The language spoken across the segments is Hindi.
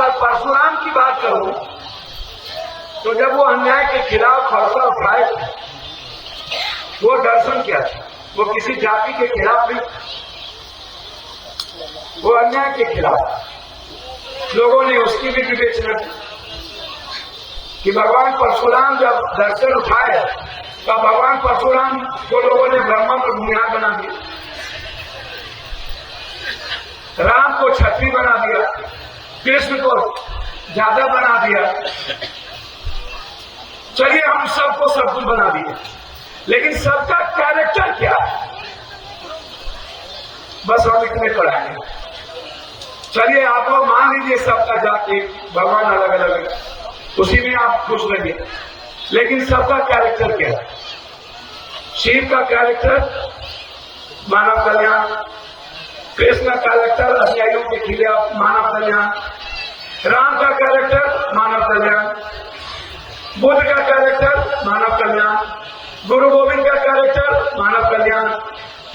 और परशुराम की बात करूं तो जब वो अन्याय के खिलाफ फरसा उठाए वो दर्शन क्या था? वो किसी जाति के खिलाफ नहीं, वो अन्याय के खिलाफ। लोगों ने उसकी भी विवेचना की कि भगवान परशुराम जब दर्शन उठाए तो भगवान परशुराम को लोगों ने ब्रह्मा को बुनियाद बना दिया, राम को छत्री बना दिया, कृष्ण को ज्यादा बना दिया। चलिए हम सबको सब कुछ बना दिए, लेकिन सबका कैरेक्टर क्या है? बस हम इतने पढ़ाएंगे। चलिए आप लोग मान लीजिए सबका जाति भगवान अलग अलग है, उसी में आप खुश रहिए, लेकिन सबका कैरेक्टर क्या है? शिव का कैरेक्टर मानव कल्याण, कृष्ण का कैरेक्टर अनुयायियों के खिलाफ मानव कल्याण, राम का कैरेक्टर मानव कल्याण, बुद्ध का कैरेक्टर मानव कल्याण, गुरु गोविंद का कैरेक्टर मानव कल्याण,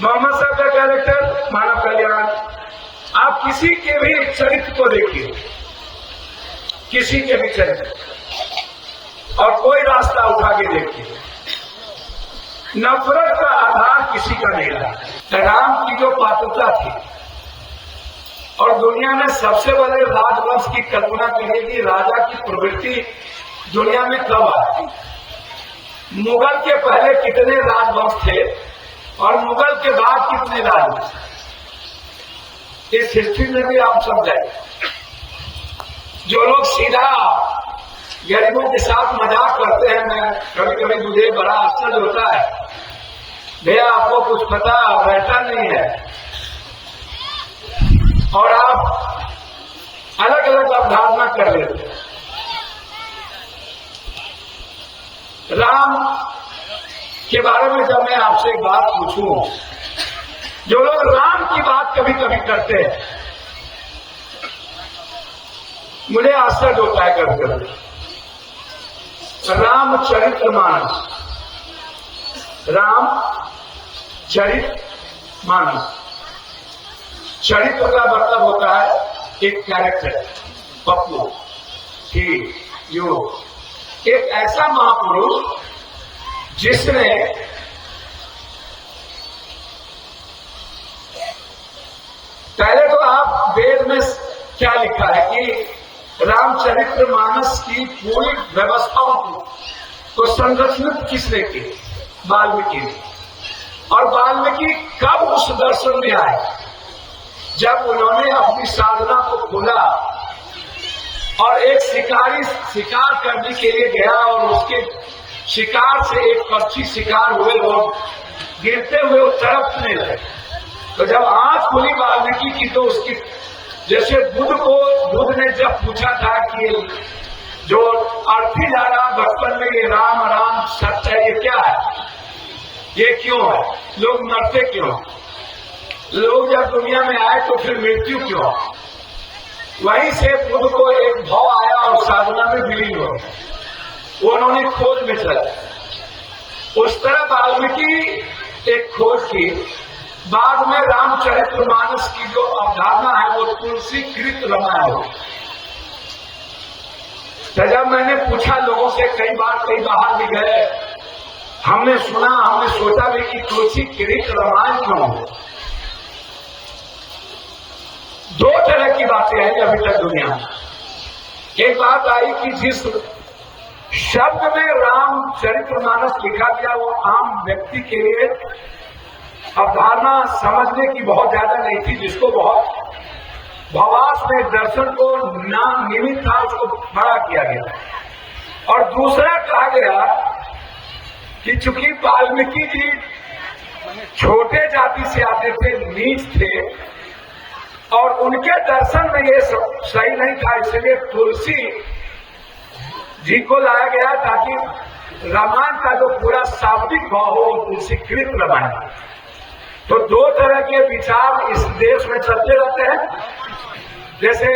मोहम्मद साहब का कैरेक्टर मानव कल्याण। आप किसी के भी चरित्र को देखिए, किसी के भी चरित्र, और कोई रास्ता उठा के देखिए, नफरत का आधार किसी का नहीं रहा। राम की जो पात्रता थी, और दुनिया में सबसे बड़े राजवंश की कल्पना करेगी, राजा की प्रवृत्ति दुनिया में कब आई? मुगल के पहले कितने राजवंश थे और मुगल के बाद कितने राजवंश? इस हिस्ट्री में भी आप समझाए। जो लोग सीधा गरीबों के साथ मजाक करते हैं, मैं कभी कभी मुझे बड़ा आश्चर्य होता है, भैया आपको कुछ पता रहता नहीं है और आप अलग अलग अवधारणा कर लेते हैं। राम के बारे में जब मैं आपसे एक बात पूछूं, जो लोग राम की बात कभी कभी करते हैं, मुझे आश्चर्य होता है कभी कभी। रामचरितमानस, राम चरित मानस, चरित्र का मतलब होता है एक कैरेक्टर, पप्पू ही यो, एक ऐसा महापुरुष जिसने पहले तो आप वेद में क्या लिखा है कि रामचरितमानस की पूरी व्यवस्थाओं को संरक्षित किसने की? वाल्मीकि ने। और वाल्मीकि कब उस दर्शन में आए? जब उन्होंने अपनी साधना को खोला और एक शिकारी शिकार करने के लिए गया और उसके शिकार से एक पक्षी शिकार हुए और गिरते हुए वो तड़पने लगे। तो जब आंख खुली वाल्मीकि की तो उसकी, जैसे बुद्ध ने जब पूछा था कि जो अर्थी जा रहा बचपन में ये राम राम सत्य है, ये क्या है, ये क्यों है, लोग मरते क्यों, लोग जब दुनिया में आए तो फिर मृत्यु क्यों? वहीं से बुद्ध को एक भाव आया और साधना में विलीन हो गया, उन्होंने खोज में चला। उस तरह वाल्मीकि एक खोज की, बाद में रामचरितमानस की जो अवधारणा है वो तुलसीकृत रामायण हो। तो जब मैंने पूछा लोगों से, कई बाहर भी गए, हमने सुना, हमने सोचा भी कि तुलसीकृत रामायण क्यों हो। दो तरह की बातें आई अभी तक दुनिया में। एक बात आई कि जिस शब्द में रामचरितमानस लिखा गया वो आम व्यक्ति के लिए अवधारणा समझने की बहुत ज्यादा नहीं थी, जिसको बहुत भवास में दर्शन को नाम निमित्त था उसको बड़ा किया गया। और दूसरा कहा गया कि चूंकि वाल्मीकि जी छोटे जाति से आते थे, नीच थे, और उनके दर्शन में ये सही नहीं था, इसलिए तुलसी जी को लाया गया ताकि रामायण का जो पूरा शाब्दिक भाव हो तुलसीकृत रामायण। तो दो तरह के विचार इस देश में चलते रहते हैं। जैसे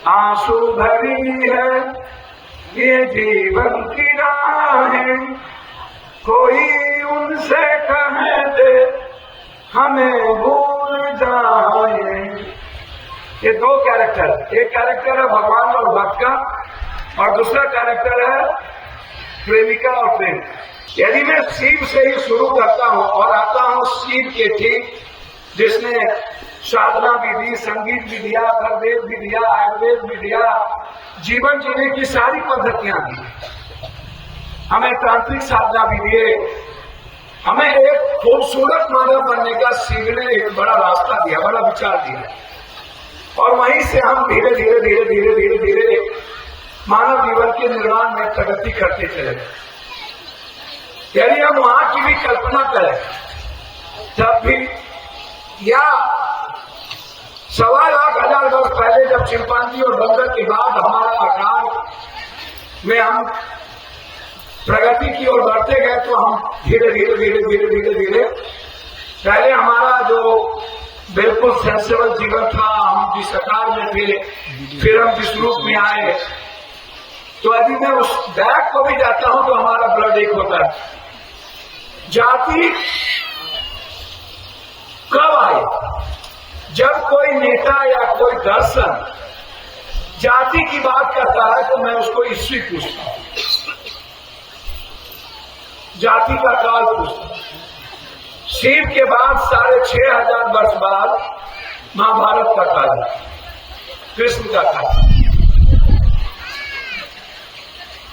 आंसू भरी है ये जीवन की राहें, कोई उनसे कहे दे हमें भूल जाए, ये दो कैरेक्टर, एक कैरेक्टर है भगवान और भक्त का, और दूसरा कैरेक्टर है प्रेमिका और प्रेम। यदि मैं शिव से ही शुरू करता हूं और आता हूं शिव के ठीक, जिसने साधना भी दी, संगीत भी दिया, करदेव भी दिया, आयुर्वेद भी दिया, जीवन जीने की सारी पद्धतियां दी, हमें तांत्रिक साधना भी दिए, हमें एक खूबसूरत मानव बनने का शिव ने एक बड़ा रास्ता दिया, बड़ा विचार दिया, और वहीं से हम धीरे धीरे धीरे धीरे धीरे धीरे मानव जीवन के निर्माण में प्रगति करते चले। यदि हम वहां की भी कल्पना करें तब भी, या 1.25 लाख 1000 वर्ष पहले जब चिंपांजी और बंदर के बाद हमारा आकार में हम प्रगति की ओर बढ़ते गए, तो हम धीरे धीरे धीरे धीरे धीरे धीरे पहले हमारा जो बिल्कुल सेंसेबल जीवन था, हम जिस आकार में थे, फिर हम जिस रूप में आए, तो यदि मैं उस बैक को भी जाता हूं तो हमारा ब्लड एक होता है। जाति कब आई? जब कोई नेता या कोई दर्शन जाति की बात करता है तो मैं उसको ईस्वी पूछता हूं, जाति का काल पूछता हूं। शिव के बाद 6500 वर्ष बाद महाभारत का काल, कृष्ण का काल।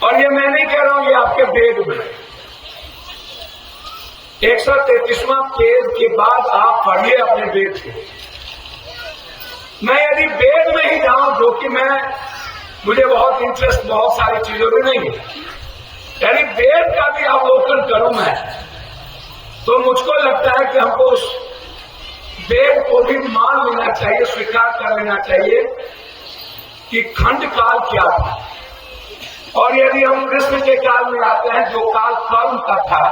और ये मैं नहीं कह रहा हूं, ये आपके वेद में 133वां पेज के बाद आप पढ़िए अपने वेद को। मैं यदि वेद में ही जाऊं, जो कि मुझे बहुत इंटरेस्ट बहुत सारी चीजों में नहीं है, यदि वेद का भी अवलोकन करूं मैं, तो मुझको लगता है कि हमको उस वेद को भी मान लेना चाहिए, स्वीकार कर लेना चाहिए कि खंड काल क्या था। और यदि हम कृष्ण के काल में आते हैं, जो काल कर्म का था,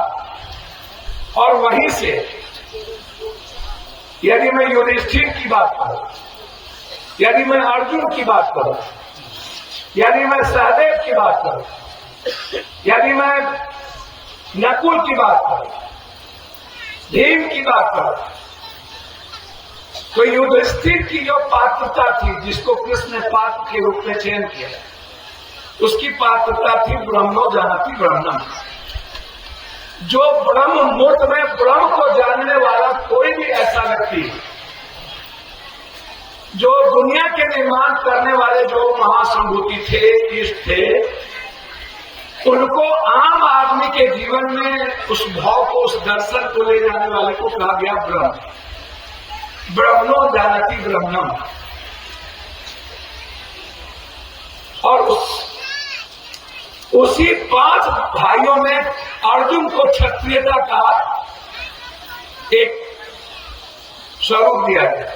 और वहीं से यदि मैं युधिष्ठिर की बात करूं, यदि मैं अर्जुन की बात करूं, यदि मैं सहदेव की बात करूं, यदि मैं नकुल की बात करूं, भीम की बात करूं, तो युधिष्ठिर की जो पात्रता थी, जिसको कृष्ण ने पात्र के रूप में चयन किया, उसकी पात्रता थी ब्रह्मो जानाति ब्रह्मम। जो ब्रह्म मूर्त में ब्रह्म को जानने वाला कोई भी ऐसा व्यक्ति, जो दुनिया के निर्माण करने वाले जो महासंभूति थे, ईष्ट थे, उनको आम आदमी के जीवन में उस भाव को, उस दर्शन को ले जाने वाले को कहा गया ब्रह्म। ब्रह्मो जानाति ब्रह्मम। और उसी 5 भाइयों में अर्जुन को क्षत्रियता का एक स्वरूप दिया गया।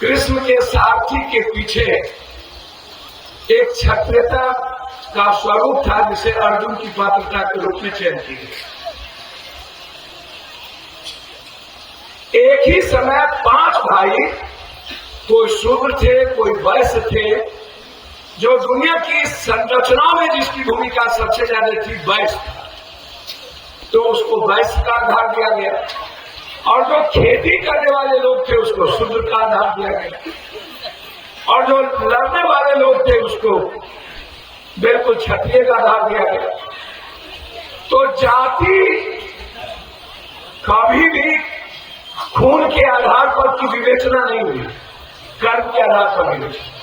कृष्ण के सारथी के पीछे एक क्षत्रियता का स्वरूप था, जिसे अर्जुन की पात्रता के रूप में चयन की गई। एक ही समय 5 भाई, कोई शूद्र थे, कोई वैश्य थे, जो दुनिया की संरचना में जिसकी भूमिका सबसे ज्यादा थी वैश्य, तो उसको वैश्य का आधार दिया गया, और जो खेती करने वाले लोग थे उसको शूद्र का आधार दिया गया, और जो लड़ने वाले लोग थे उसको बिल्कुल क्षत्रिय का आधार दिया गया। तो जाति कभी भी खून के आधार पर की विवेचना नहीं हुई, कर्म के आधार पर विवेचना।